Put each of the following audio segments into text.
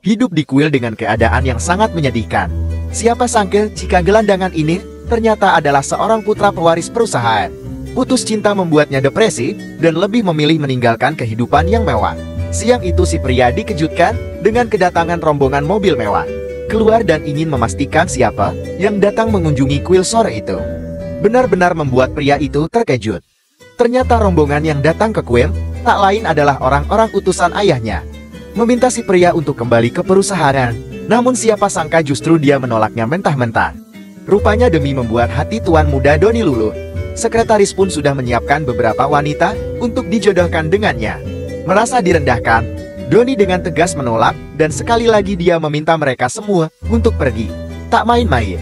hidup di kuil dengan keadaan yang sangat menyedihkan. Siapa sangka jika gelandangan ini ternyata adalah seorang putra pewaris perusahaan. Putus cinta membuatnya depresi dan lebih memilih meninggalkan kehidupan yang mewah. Siang itu si pria dikejutkan dengan kedatangan rombongan mobil mewah. Keluar dan ingin memastikan siapa yang datang mengunjungi kuil sore itu. Benar-benar membuat pria itu terkejut. Ternyata rombongan yang datang ke kuil tak lain adalah orang-orang utusan ayahnya. Meminta si pria untuk kembali ke perusahaan. Namun siapa sangka justru dia menolaknya mentah-mentah. Rupanya demi membuat hati tuan muda Doni luluh, sekretaris pun sudah menyiapkan beberapa wanita untuk dijodohkan dengannya. Merasa direndahkan, Doni dengan tegas menolak dan sekali lagi dia meminta mereka semua untuk pergi. Tak main-main.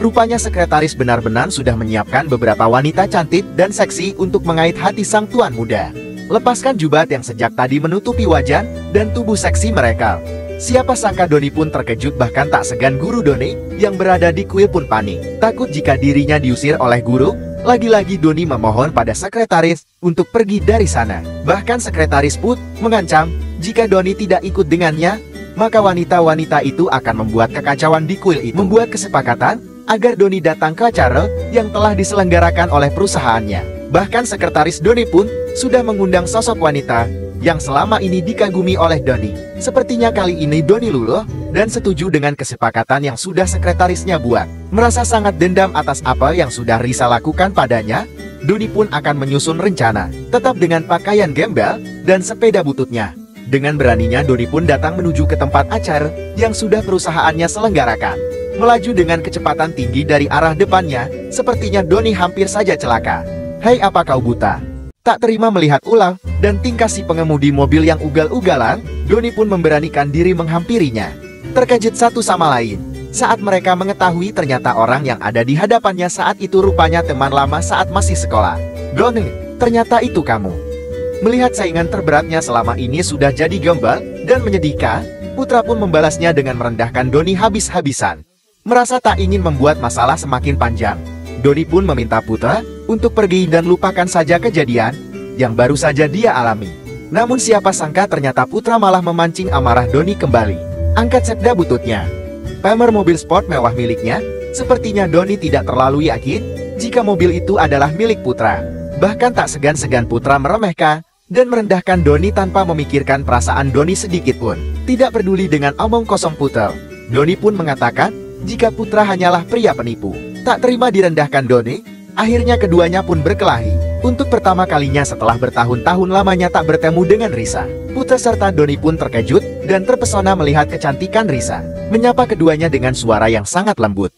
Rupanya sekretaris benar-benar sudah menyiapkan beberapa wanita cantik dan seksi untuk mengait hati sang tuan muda. Lepaskan jubah yang sejak tadi menutupi wajah dan tubuh seksi mereka. Siapa sangka Doni pun terkejut, bahkan tak segan guru Doni yang berada di kuil pun panik. Takut jika dirinya diusir oleh guru, lagi-lagi Doni memohon pada sekretaris untuk pergi dari sana. Bahkan sekretaris pun mengancam jika Doni tidak ikut dengannya, maka wanita-wanita itu akan membuat kekacauan di kuil itu. Membuat kesepakatan agar Doni datang ke acara yang telah diselenggarakan oleh perusahaannya. Bahkan sekretaris Doni pun sudah mengundang sosok wanita yang selama ini dikagumi oleh Doni. Sepertinya kali ini Doni luluh dan setuju dengan kesepakatan yang sudah sekretarisnya buat. Merasa sangat dendam atas apa yang sudah Risa lakukan padanya, Doni pun akan menyusun rencana, tetap dengan pakaian gembel dan sepeda bututnya. Dengan beraninya Doni pun datang menuju ke tempat acara yang sudah perusahaannya selenggarakan. Melaju dengan kecepatan tinggi dari arah depannya, sepertinya Doni hampir saja celaka. "Hei, apa kau buta?" Tak terima melihat ulah dan tingkah si pengemudi mobil yang ugal-ugalan, Doni pun memberanikan diri menghampirinya. Terkejut satu sama lain saat mereka mengetahui ternyata orang yang ada di hadapannya saat itu rupanya teman lama saat masih sekolah. "Doni, ternyata itu kamu." Melihat saingan terberatnya selama ini sudah jadi gembel dan menyedihkan, putra pun membalasnya dengan merendahkan Doni habis-habisan. Merasa tak ingin membuat masalah semakin panjang, Doni pun meminta putra untuk pergi dan lupakan saja kejadian yang baru saja dia alami. Namun siapa sangka ternyata putra malah memancing amarah Doni kembali. Angkat sepeda bututnya, pamer mobil sport mewah miliknya. Sepertinya Doni tidak terlalu yakin jika mobil itu adalah milik putra. Bahkan tak segan-segan putra meremehkan dan merendahkan Doni tanpa memikirkan perasaan Doni sedikit pun. Tidak peduli dengan omong kosong putra, Doni pun mengatakan jika putra hanyalah pria penipu. Tak terima direndahkan Doni, akhirnya keduanya pun berkelahi. Untuk pertama kalinya setelah bertahun-tahun lamanya tak bertemu dengan Risa, putra serta Doni pun terkejut dan terpesona melihat kecantikan Risa. Menyapa keduanya dengan suara yang sangat lembut.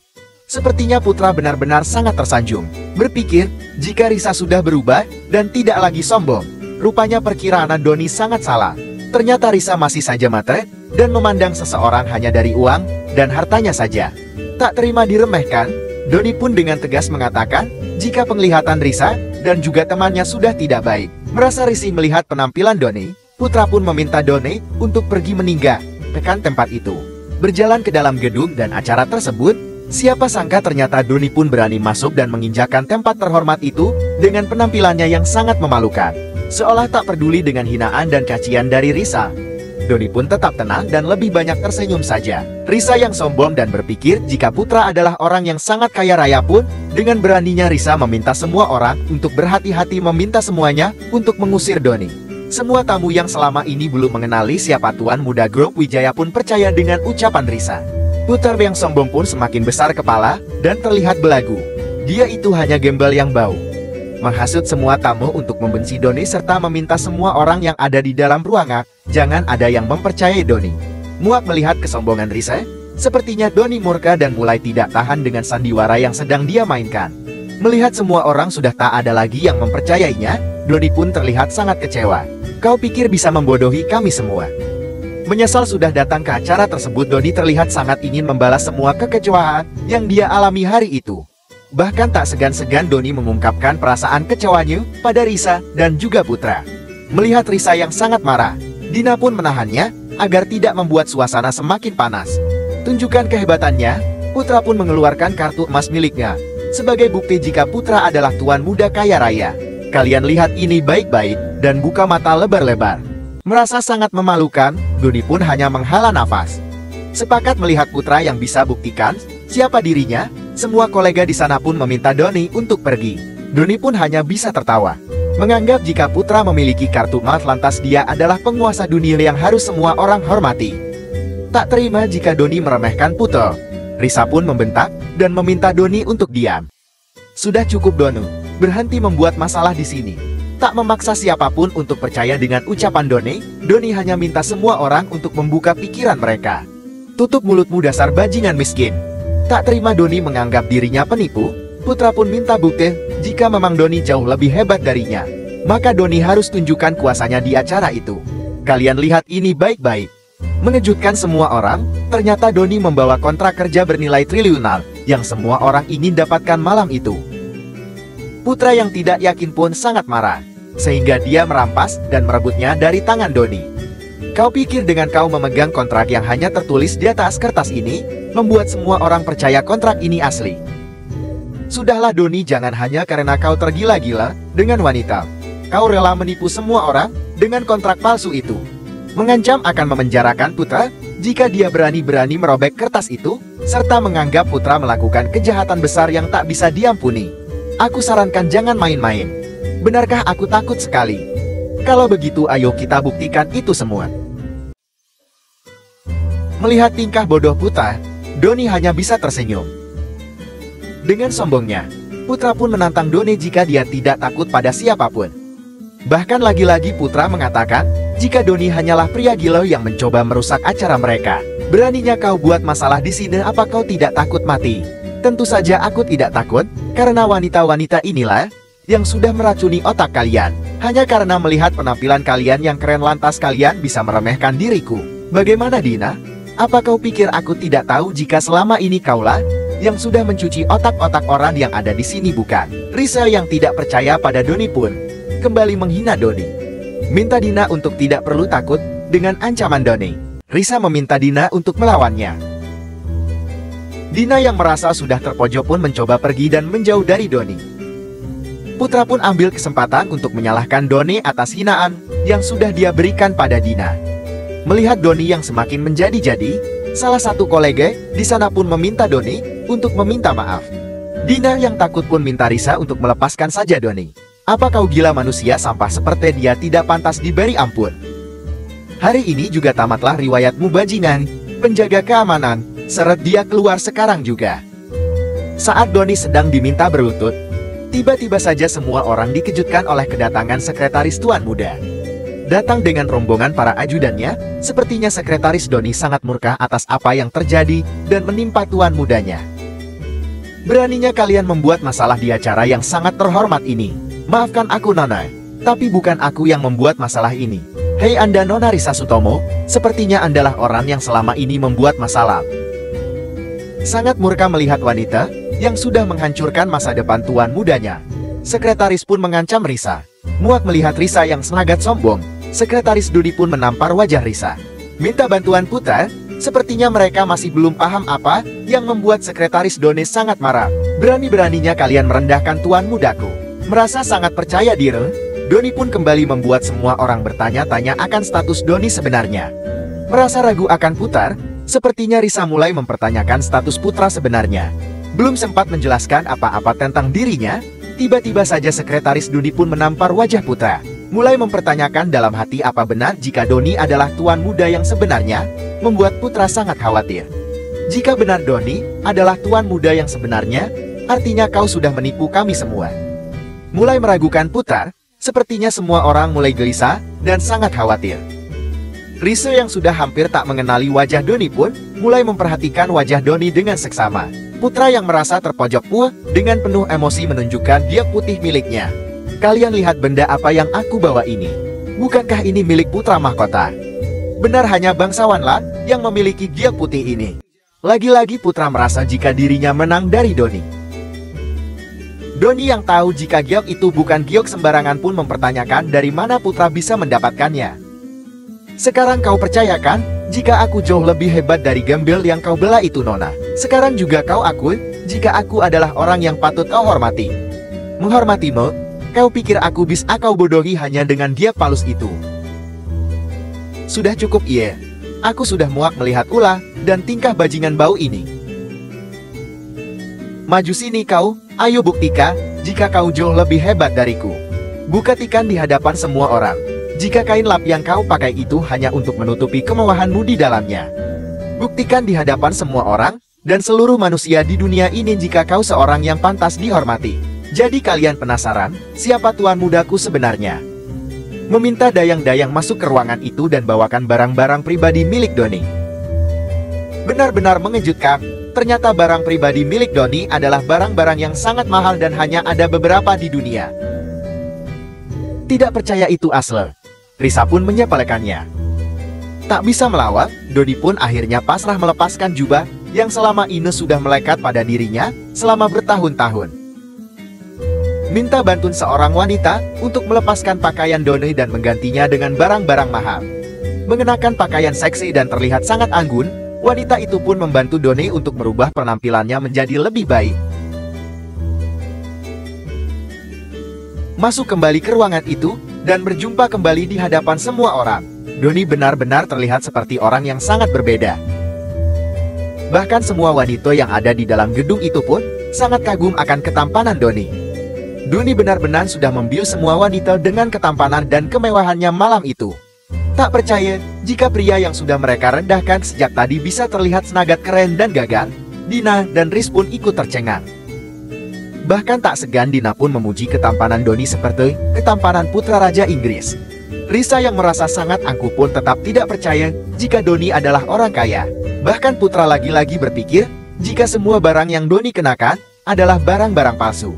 Sepertinya putra benar-benar sangat tersanjung. Berpikir jika Risa sudah berubah dan tidak lagi sombong. Rupanya perkiraan Doni sangat salah. Ternyata Risa masih saja matre dan memandang seseorang hanya dari uang dan hartanya saja. Tak terima diremehkan, Doni pun dengan tegas mengatakan jika penglihatan Risa dan juga temannya sudah tidak baik. Merasa risih melihat penampilan Doni, putra pun meminta Doni untuk pergi meninggalkan tempat itu. Berjalan ke dalam gedung dan acara tersebut, siapa sangka ternyata Doni pun berani masuk dan menginjakan tempat terhormat itu dengan penampilannya yang sangat memalukan. Seolah tak peduli dengan hinaan dan cacian dari Risa, Doni pun tetap tenang dan lebih banyak tersenyum saja. Risa yang sombong dan berpikir jika putra adalah orang yang sangat kaya raya pun, dengan beraninya Risa meminta semua orang untuk berhati-hati meminta semuanya untuk mengusir Doni. Semua tamu yang selama ini belum mengenali siapa tuan muda grup Wijaya pun percaya dengan ucapan Risa. Putra yang sombong pun semakin besar kepala dan terlihat belagu. Dia itu hanya gembel yang bau. Menghasut semua tamu untuk membenci Doni serta meminta semua orang yang ada di dalam ruangan jangan ada yang mempercayai Doni. Muak melihat kesombongan Risa, sepertinya Doni murka dan mulai tidak tahan dengan sandiwara yang sedang dia mainkan. Melihat semua orang sudah tak ada lagi yang mempercayainya, Doni pun terlihat sangat kecewa. "Kau pikir bisa membodohi kami semua?" Menyesal sudah datang ke acara tersebut, Doni terlihat sangat ingin membalas semua kekecewaan yang dia alami hari itu. Bahkan tak segan-segan Doni mengungkapkan perasaan kecewanya pada Risa dan juga putra. Melihat Risa yang sangat marah, Dina pun menahannya agar tidak membuat suasana semakin panas. Tunjukkan kehebatannya, putra pun mengeluarkan kartu emas miliknya sebagai bukti jika putra adalah tuan muda kaya raya. "Kalian lihat ini baik-baik dan buka mata lebar-lebar." Merasa sangat memalukan, Doni pun hanya menghela nafas. Sepakat melihat putra yang bisa buktikan siapa dirinya, semua kolega di sana pun meminta Doni untuk pergi. Doni pun hanya bisa tertawa, menganggap jika putra memiliki kartu emas lantas dia adalah penguasa dunia yang harus semua orang hormati. Tak terima jika Doni meremehkan putra, Risa pun membentak dan meminta Doni untuk diam. Sudah cukup Donu, berhenti membuat masalah di sini. Tak memaksa siapapun untuk percaya dengan ucapan Doni, Doni hanya minta semua orang untuk membuka pikiran mereka. Tutup mulutmu dasar bajingan miskin. Tak terima Doni menganggap dirinya penipu, putra pun minta bukti jika memang Doni jauh lebih hebat darinya. Maka Doni harus tunjukkan kuasanya di acara itu. Kalian lihat ini baik-baik. Mengejutkan semua orang, ternyata Doni membawa kontrak kerja bernilai triliunan yang semua orang ingin dapatkan malam itu. Putra yang tidak yakin pun sangat marah, sehingga dia merampas dan merebutnya dari tangan Doni. Kau pikir dengan kau memegang kontrak yang hanya tertulis di atas kertas ini, membuat semua orang percaya kontrak ini asli? Sudahlah Doni, jangan hanya karena kau tergila-gila dengan wanita. Kau rela menipu semua orang dengan kontrak palsu itu. Mengancam akan memenjarakan putra jika dia berani-berani merobek kertas itu, serta menganggap putra melakukan kejahatan besar yang tak bisa diampuni. Aku sarankan jangan main-main. Benarkah aku takut sekali? Kalau begitu ayo kita buktikan itu semua. Melihat tingkah bodoh putra, Doni hanya bisa tersenyum. Dengan sombongnya, putra pun menantang Doni jika dia tidak takut pada siapapun. Bahkan lagi-lagi putra mengatakan, jika Doni hanyalah pria gila yang mencoba merusak acara mereka. Beraninya kau buat masalah di sini, apa kau tidak takut mati? Tentu saja aku tidak takut, karena wanita-wanita inilah yang sudah meracuni otak kalian. Hanya karena melihat penampilan kalian yang keren lantas kalian bisa meremehkan diriku. Bagaimana Dina? Apa kau pikir aku tidak tahu jika selama ini kaulah yang sudah mencuci otak-otak orang yang ada di sini, bukan? Risa yang tidak percaya pada Doni pun kembali menghina Doni. Minta Dina untuk tidak perlu takut dengan ancaman Doni. Risa meminta Dina untuk melawannya. Dina yang merasa sudah terpojok pun mencoba pergi dan menjauh dari Doni. Putra pun ambil kesempatan untuk menyalahkan Doni atas hinaan yang sudah dia berikan pada Dina. Melihat Doni yang semakin menjadi-jadi, salah satu kolega di sana pun meminta Doni untuk meminta maaf. Dina yang takut pun minta Risa untuk melepaskan saja Doni. Apa kau gila, manusia sampah seperti dia tidak pantas diberi ampun. Hari ini juga tamatlah riwayatmu bajingan, penjaga keamanan, seret dia keluar sekarang juga. Saat Doni sedang diminta berlutut, tiba-tiba saja semua orang dikejutkan oleh kedatangan sekretaris Tuan Muda. Datang dengan rombongan para ajudannya, sepertinya sekretaris Doni sangat murka atas apa yang terjadi dan menimpa Tuan Mudanya. Beraninya kalian membuat masalah di acara yang sangat terhormat ini. Maafkan aku Nona, tapi bukan aku yang membuat masalah ini. Hei Anda Nona Risa Sutomo, sepertinya Andalah orang yang selama ini membuat masalah. Sangat murka melihat wanita yang sudah menghancurkan masa depan Tuan Mudanya. Sekretaris pun mengancam Risa. Muak melihat Risa yang sangat sombong, sekretaris Dodi pun menampar wajah Risa. Minta bantuan putra, sepertinya mereka masih belum paham apa yang membuat sekretaris Doni sangat marah. Berani-beraninya kalian merendahkan Tuan Mudaku. Merasa sangat percaya diri, Doni pun kembali membuat semua orang bertanya-tanya akan status Doni sebenarnya. Merasa ragu akan putar, sepertinya Risa mulai mempertanyakan status putra sebenarnya. Belum sempat menjelaskan apa-apa tentang dirinya, tiba-tiba saja sekretaris Doni pun menampar wajah putra. Mulai mempertanyakan dalam hati apa benar jika Doni adalah Tuan Muda yang sebenarnya, membuat putra sangat khawatir. Jika benar Doni adalah Tuan Muda yang sebenarnya, artinya kau sudah menipu kami semua. Mulai meragukan putar, sepertinya semua orang mulai gelisah dan sangat khawatir. Risa yang sudah hampir tak mengenali wajah Doni pun mulai memperhatikan wajah Doni dengan seksama. Putra yang merasa terpojok pun dengan penuh emosi menunjukkan giok putih miliknya. Kalian lihat benda apa yang aku bawa ini. Bukankah ini milik putra mahkota? Benar hanya bangsawanlah yang memiliki giok putih ini. Lagi-lagi putra merasa jika dirinya menang dari Doni. Doni yang tahu jika giok itu bukan giok sembarangan pun mempertanyakan dari mana putra bisa mendapatkannya. Sekarang kau percayakan jika aku jauh lebih hebat dari gembel yang kau bela itu Nona. Sekarang juga kau akui jika aku adalah orang yang patut kau hormati. Menghormatimu, kau pikir aku bisa kau bodohi hanya dengan giok palsu itu? Sudah cukup iya. Aku sudah muak melihat ulah dan tingkah bajingan bau ini. Maju sini kau, ayo buktikan jika kau jauh lebih hebat dariku. Buktikan di hadapan semua orang, jika kain lap yang kau pakai itu hanya untuk menutupi kemewahanmu di dalamnya. Buktikan di hadapan semua orang dan seluruh manusia di dunia ini jika kau seorang yang pantas dihormati. Jadi kalian penasaran, siapa tuan mudaku sebenarnya? Meminta dayang-dayang masuk ke ruangan itu dan bawakan barang-barang pribadi milik Doni. Benar-benar mengejutkan, ternyata barang pribadi milik Doni adalah barang-barang yang sangat mahal dan hanya ada beberapa di dunia. Tidak percaya itu asal, Risa pun menyepelekannya. Tak bisa melawan, Doni pun akhirnya pasrah melepaskan jubah yang selama ini sudah melekat pada dirinya selama bertahun-tahun. Minta bantuan seorang wanita untuk melepaskan pakaian Doni dan menggantinya dengan barang-barang mahal. Mengenakan pakaian seksi dan terlihat sangat anggun, wanita itu pun membantu Doni untuk merubah penampilannya menjadi lebih baik. Masuk kembali ke ruangan itu dan berjumpa kembali di hadapan semua orang. Doni benar-benar terlihat seperti orang yang sangat berbeda. Bahkan semua wanita yang ada di dalam gedung itu pun sangat kagum akan ketampanan Doni. Doni benar-benar sudah membius semua wanita dengan ketampanan dan kemewahannya malam itu. Tak percaya jika pria yang sudah mereka rendahkan sejak tadi bisa terlihat sangat keren dan gagah, Dina dan Riz pun ikut tercengang. Bahkan tak segan Dina pun memuji ketampanan Doni seperti ketampanan putra Raja Inggris. Risa yang merasa sangat angkuh pun tetap tidak percaya jika Doni adalah orang kaya. Bahkan putra lagi-lagi berpikir jika semua barang yang Doni kenakan adalah barang-barang palsu.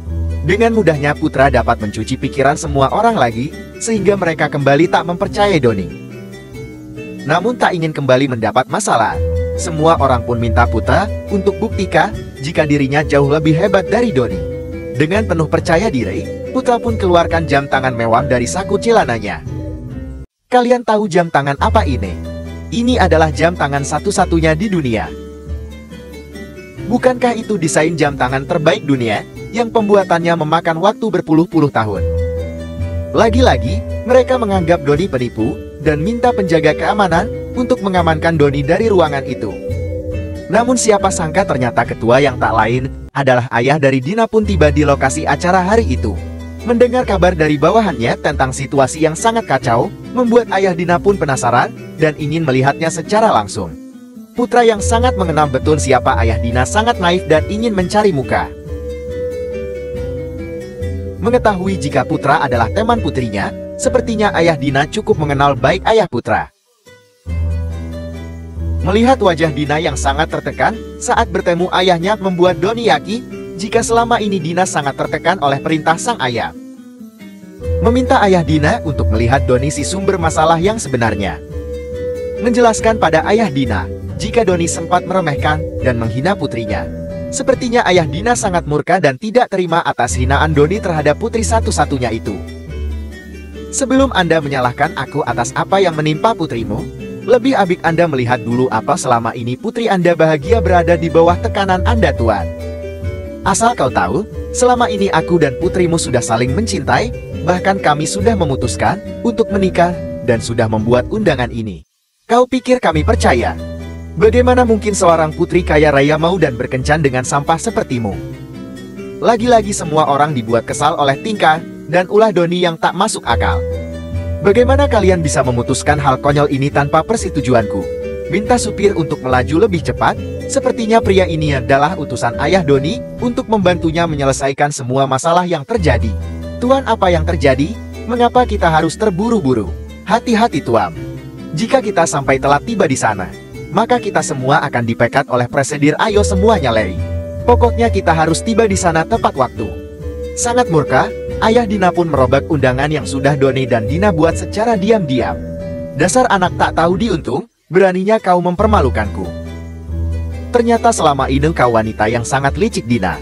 Dengan mudahnya putra dapat mencuci pikiran semua orang lagi, sehingga mereka kembali tak mempercayai Doni. Namun tak ingin kembali mendapat masalah. Semua orang pun minta putra untuk buktikan jika dirinya jauh lebih hebat dari Doni. Dengan penuh percaya diri, putra pun keluarkan jam tangan mewah dari saku celananya. Kalian tahu jam tangan apa ini? Ini adalah jam tangan satu-satunya di dunia. Bukankah itu desain jam tangan terbaik dunia? Yang pembuatannya memakan waktu berpuluh-puluh tahun. Lagi-lagi, mereka menganggap Doni penipu, dan minta penjaga keamanan untuk mengamankan Doni dari ruangan itu. Namun siapa sangka ternyata ketua yang tak lain adalah ayah dari Dina pun tiba di lokasi acara hari itu. Mendengar kabar dari bawahannya tentang situasi yang sangat kacau, membuat ayah Dina pun penasaran, dan ingin melihatnya secara langsung. Putra yang sangat mengenal betul siapa ayah Dina sangat naif dan ingin mencari muka. Mengetahui jika putra adalah teman putrinya, sepertinya ayah Dina cukup mengenal baik ayah putra. Melihat wajah Dina yang sangat tertekan saat bertemu ayahnya membuat Doni yakin jika selama ini Dina sangat tertekan oleh perintah sang ayah. Meminta ayah Dina untuk melihat Doni si sumber masalah yang sebenarnya. Menjelaskan pada ayah Dina jika Doni sempat meremehkan dan menghina putrinya. Sepertinya ayah Dina sangat murka dan tidak terima atas hinaan Doni terhadap putri satu-satunya itu. Sebelum Anda menyalahkan aku atas apa yang menimpa putrimu, lebih baik Anda melihat dulu apa selama ini putri Anda bahagia berada di bawah tekanan Anda, Tuan. Asal kau tahu, selama ini aku dan putrimu sudah saling mencintai, bahkan kami sudah memutuskan untuk menikah dan sudah membuat undangan ini. Kau pikir kami percaya? Bagaimana mungkin seorang putri kaya raya mau dan berkencan dengan sampah sepertimu? Lagi-lagi semua orang dibuat kesal oleh tingkah dan ulah Doni yang tak masuk akal. Bagaimana kalian bisa memutuskan hal konyol ini tanpa persetujuanku? Minta supir untuk melaju lebih cepat. Sepertinya pria ini adalah utusan ayah Doni untuk membantunya menyelesaikan semua masalah yang terjadi. Tuan, apa yang terjadi? Mengapa kita harus terburu-buru? Hati-hati, Tuan. Jika kita sampai telat tiba di sana, maka kita semua akan dipecat oleh presidir. Ayo semuanya lari. Pokoknya kita harus tiba di sana tepat waktu. Sangat murka, ayah Dina pun merobek undangan yang sudah Doni dan Dina buat secara diam-diam. Dasar anak tak tahu diuntung, beraninya kau mempermalukanku. Ternyata selama ini kau wanita yang sangat licik, Dina.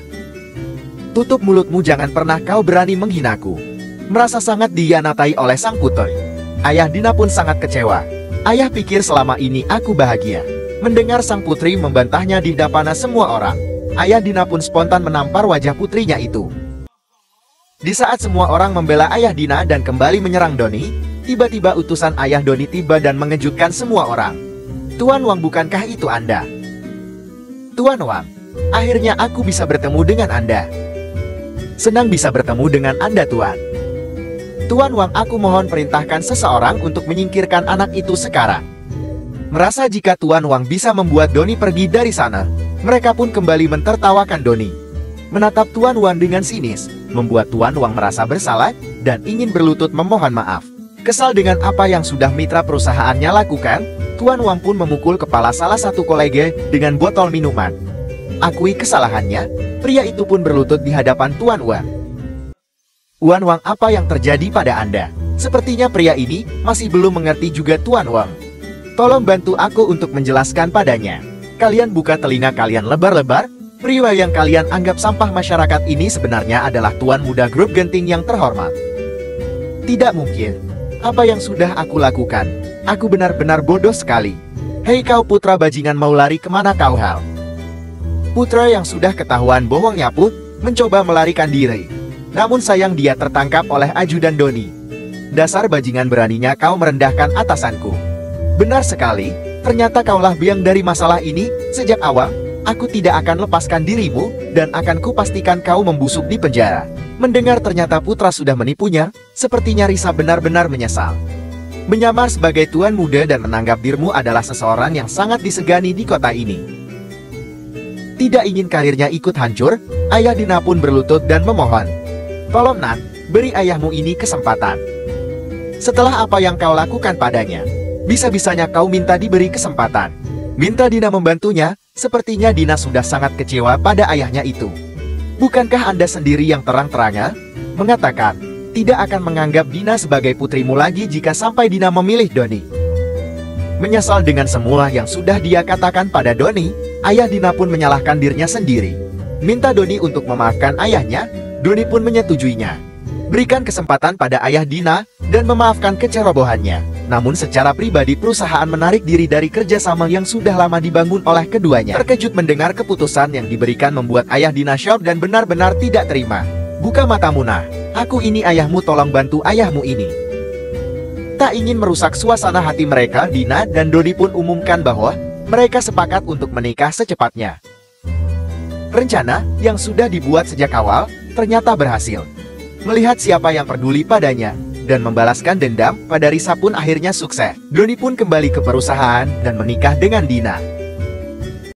Tutup mulutmu, jangan pernah kau berani menghinaku. Merasa sangat dihianatai oleh sang putri. Ayah Dina pun sangat kecewa. Ayah pikir selama ini aku bahagia. Mendengar sang putri membantahnya di depan semua orang, ayah Dina pun spontan menampar wajah putrinya itu. Di saat semua orang membela ayah Dina dan kembali menyerang Doni, tiba-tiba utusan ayah Doni tiba dan mengejutkan semua orang. Tuan Wang, bukankah itu Anda? Tuan Wang, akhirnya aku bisa bertemu dengan Anda. Senang bisa bertemu dengan Anda, Tuan. Tuan Wang, aku mohon perintahkan seseorang untuk menyingkirkan anak itu sekarang. Merasa jika Tuan Wang bisa membuat Doni pergi dari sana, mereka pun kembali mentertawakan Doni. Menatap Tuan Wang dengan sinis, membuat Tuan Wang merasa bersalah dan ingin berlutut memohon maaf. Kesal dengan apa yang sudah mitra perusahaannya lakukan, Tuan Wang pun memukul kepala salah satu kolega dengan botol minuman. Akui kesalahannya, pria itu pun berlutut di hadapan Tuan Wang. Tuan Wang, apa yang terjadi pada Anda? Sepertinya pria ini masih belum mengerti juga, Tuan Wang. Tolong bantu aku untuk menjelaskan padanya. Kalian buka telinga kalian lebar-lebar. Pria yang kalian anggap sampah masyarakat ini sebenarnya adalah tuan muda grup genting yang terhormat. Tidak mungkin. Apa yang sudah aku lakukan? Aku benar-benar bodoh sekali. Hei kau putra bajingan, mau lari kemana kau hal? Putra yang sudah ketahuan bohongnya pun mencoba melarikan diri. Namun sayang dia tertangkap oleh ajudan Doni. Dasar bajingan, beraninya kau merendahkan atasanku. Benar sekali, ternyata kaulah biang dari masalah ini. Sejak awal, aku tidak akan lepaskan dirimu, dan akan kupastikan kau membusuk di penjara. Mendengar ternyata putra sudah menipunya, sepertinya Risa benar-benar menyesal. Menyamar sebagai tuan muda dan menanggap dirimu adalah seseorang yang sangat disegani di kota ini. Tidak ingin karirnya ikut hancur, ayah Dina pun berlutut dan memohon. Tolong Nan, beri ayahmu ini kesempatan. Setelah apa yang kau lakukan padanya, bisa-bisanya kau minta diberi kesempatan. Minta Dina membantunya, sepertinya Dina sudah sangat kecewa pada ayahnya itu. Bukankah Anda sendiri yang terang-terangnya mengatakan tidak akan menganggap Dina sebagai putrimu lagi jika sampai Dina memilih Doni? Menyesal dengan semua yang sudah dia katakan pada Doni, ayah Dina pun menyalahkan dirinya sendiri. Minta Doni untuk memaafkan ayahnya, Doni pun menyetujuinya. Berikan kesempatan pada ayah Dina dan memaafkan kecerobohannya. Namun secara pribadi perusahaan menarik diri dari kerjasama yang sudah lama dibangun oleh keduanya. Terkejut mendengar keputusan yang diberikan membuat ayah Dina shock dan benar-benar tidak terima. Buka matamu Nah, aku ini ayahmu, tolong bantu ayahmu ini. Tak ingin merusak suasana hati mereka, Dina dan Doni pun umumkan bahwa mereka sepakat untuk menikah secepatnya. Rencana yang sudah dibuat sejak awal ternyata berhasil. Melihat siapa yang peduli padanya dan membalaskan dendam pada Risa pun akhirnya sukses. Doni pun kembali ke perusahaan dan menikah dengan Dina.